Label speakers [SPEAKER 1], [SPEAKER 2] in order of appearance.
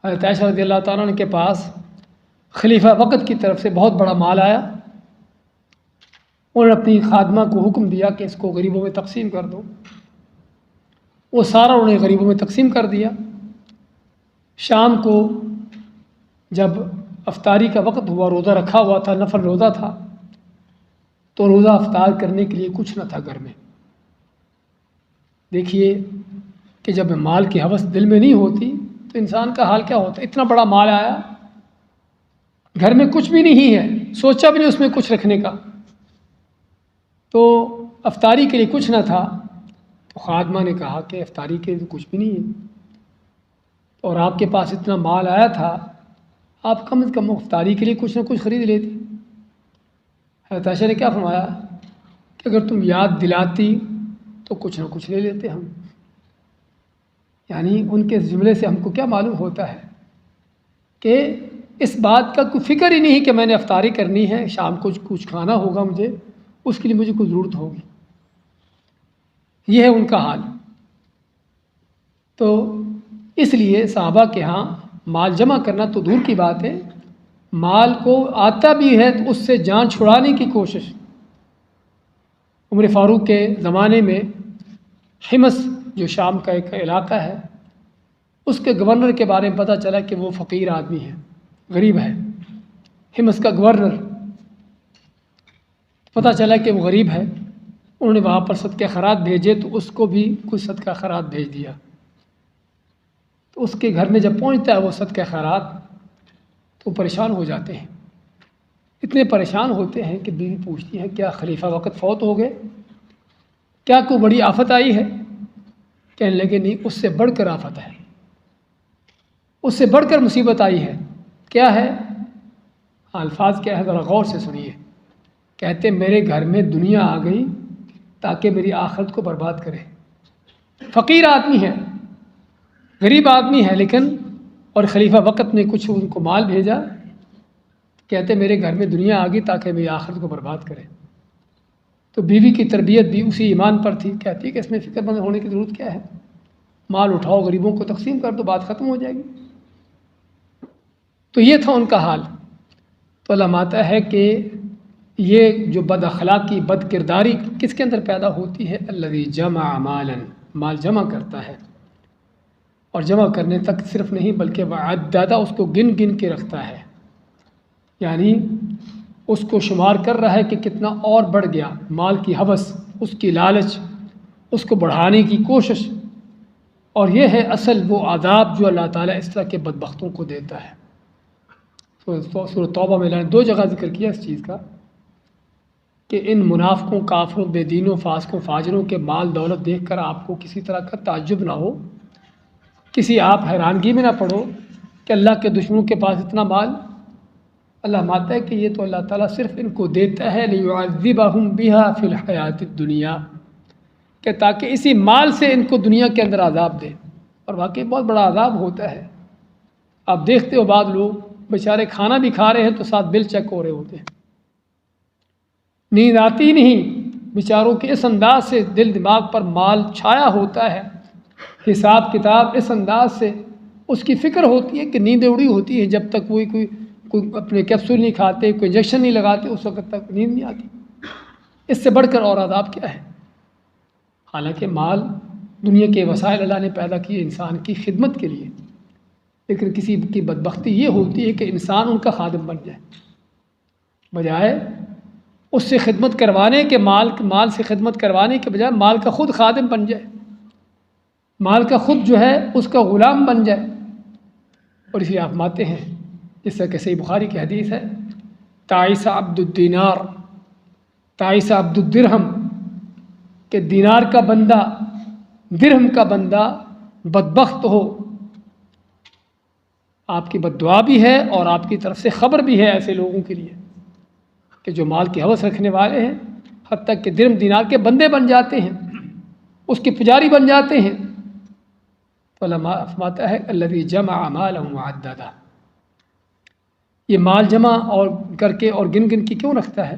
[SPEAKER 1] حضرت عائشہ رضی اللہ تعالیٰ عنہ کے پاس خلیفہ وقت کی طرف سے بہت بڑا مال آیا. انہوں نے اپنی خادمہ کو حکم دیا کہ اس کو غریبوں میں تقسیم کر دو. وہ سارا انہوں نے غریبوں میں تقسیم کر دیا. شام کو جب افطاری کا وقت ہوا، روزہ رکھا ہوا تھا، نفل روزہ تھا، تو روزہ افطار کرنے کے لیے کچھ نہ تھا گھر میں. دیکھیے کہ جب مال کی ہوس دل میں نہیں ہوتی تو انسان کا حال کیا ہوتا ہے. اتنا بڑا مال آیا، گھر میں کچھ بھی نہیں ہے، سوچا بھی نہیں اس میں کچھ رکھنے کا، تو افطاری کے لیے کچھ نہ تھا. تو خادمہ نے کہا کہ افطاری کے لیے تو کچھ بھی نہیں ہے، اور آپ کے پاس اتنا مال آیا تھا، آپ کم از کم افطاری کے لیے کچھ نہ کچھ خرید لیتی. حضرت عائشہ نے کیا فرمایا کہ اگر تم یاد دلاتی تو کچھ نہ کچھ لے لیتے ہم. یعنی ان کے جملے سے ہم کو کیا معلوم ہوتا ہے کہ اس بات کا کوئی فکر ہی نہیں کہ میں نے افطاری کرنی ہے، شام کو کچھ کھانا ہوگا مجھے، اس کے لیے مجھے کوئی ضرورت ہوگی. یہ ہے ان کا حال. تو اس لیے صحابہ کے ہاں مال جمع کرنا تو دور کی بات ہے، مال کو آتا بھی ہے تو اس سے جان چھڑانے کی کوشش. عمر فاروق کے زمانے میں حمص جو شام کا ایک علاقہ ہے، اس کے گورنر کے بارے میں پتہ چلا کہ وہ فقیر آدمی ہے، غریب ہے. حمص کا گورنر پتہ چلا کہ وہ غریب ہے. انہوں نے وہاں پر صدقہ خیرات بھیجے تو اس کو بھی کچھ صدقہ خیرات بھیج دیا. تو اس کے گھر میں جب پہنچتا ہے وہ صدقہ خیرات تو پریشان ہو جاتے ہیں. اتنے پریشان ہوتے ہیں کہ بیوی پوچھتی ہے کیا خلیفہ وقت فوت ہو گئے، کیا کوئی بڑی آفت آئی ہے؟ کہنے لگے نہیں، اس سے بڑھ کر آفت ہے، اس سے بڑھ کر مصیبت آئی ہے. کیا ہے؟ الفاظ کیا ہے ذرا غور سے سنیے. کہتے میرے گھر میں دنیا آ گئی تاکہ میری آخرت کو برباد کرے. فقیر آدمی ہے، غریب آدمی ہے، لیکن اور خلیفہ وقت نے کچھ ان کو مال بھیجا. کہتے میرے گھر میں دنیا آ گئی تاکہ میری آخرت کو برباد کرے. تو بیوی کی تربیت بھی اسی ایمان پر تھی. کہتی کہ اس میں فکر مند ہونے کی ضرورت کیا ہے، مال اٹھاؤ غریبوں کو تقسیم کر دو، بات ختم ہو جائے گی. تو یہ تھا ان کا حال. تو علامہ آتا ہے کہ یہ جو بد اخلاقی بد کرداری کس کے اندر پیدا ہوتی ہے؟ الذی جمع مالا، مال جمع کرتا ہے، اور جمع کرنے تک صرف نہیں بلکہ وعددہ، اس کو گن گن کے رکھتا ہے. یعنی اس کو شمار کر رہا ہے کہ کتنا اور بڑھ گیا. مال کی ہوس، اس کی لالچ، اس کو بڑھانے کی کوشش. اور یہ ہے اصل وہ عذاب جو اللہ تعالیٰ اس طرح کے بدبختوں کو دیتا ہے. تو سورۃ توبہ میں اللہ نے 2 جگہ ذکر کیا اس چیز کا کہ ان منافقوں، کافروں، بے دینوں، فاسقوں، فاجروں کے مال دولت دیکھ کر آپ کو کسی طرح کا تعجب نہ ہو، کسی آپ حیرانگی میں نہ پڑو کہ اللہ کے دشمنوں کے پاس اتنا مال. اللہ مانتا ہے کہ یہ تو اللہ تعالیٰ صرف ان کو دیتا ہے لِيُعَذِّبَهُمْ بِهَا فِي الْحَيَاةِ الدُّنْيَا، کہ تاکہ اسی مال سے ان کو دنیا کے اندر عذاب دے. اور واقعی بہت بڑا عذاب ہوتا ہے. آپ دیکھتے ہو بعض لوگ بیچارے کھانا بھی کھا رہے ہیں تو ساتھ بل چیک ہو رہے ہوتے ہیں، نیند آتی نہیں بیچاروں کے. اس انداز سے دل دماغ پر مال چھایا ہوتا ہے، حساب کتاب اس انداز سے اس کی فکر ہوتی ہے کہ نیندیں اڑی ہوتی ہے جب تک کوئی اپنے کیپسول نہیں کھاتے، کوئی انجیکشن نہیں لگاتے، اس وقت تک نیند نہیں آتی. اس سے بڑھ کر اور عذاب کیا ہے؟ حالانکہ مال دنیا کے وسائل اللہ نے پیدا کیے انسان کی خدمت کے لیے، لیکن کسی کی بدبختی یہ ہوتی ہے کہ انسان ان کا خادم بن جائے، بجائے اس سے خدمت کروانے کے مال سے خدمت کروانے کے بجائے مال کا خود خادم بن جائے، مال کا خود جو ہے اس کا غلام بن جائے. اور اسی آپ ماتے ہیں جس طرح کہ صحیح بخاری کی حدیث ہے تعیس عبد الدینار تعیس عبد الدرہم، کہ دینار کا بندہ، درہم کا بندہ بدبخت ہو. آپ کی بد دعا بھی ہے اور آپ کی طرف سے خبر بھی ہے ایسے لوگوں کے لیے کہ جو مال کی ہوس رکھنے والے ہیں، حتیٰ کہ درہم دینار کے بندے بن جاتے ہیں، اس کے پجاری بن جاتے ہیں. تو علماء فرماتا ہے الذی جمع مالا وعددہ، یہ مال جمع اور کر کے اور گن گن کے کیوں رکھتا ہے؟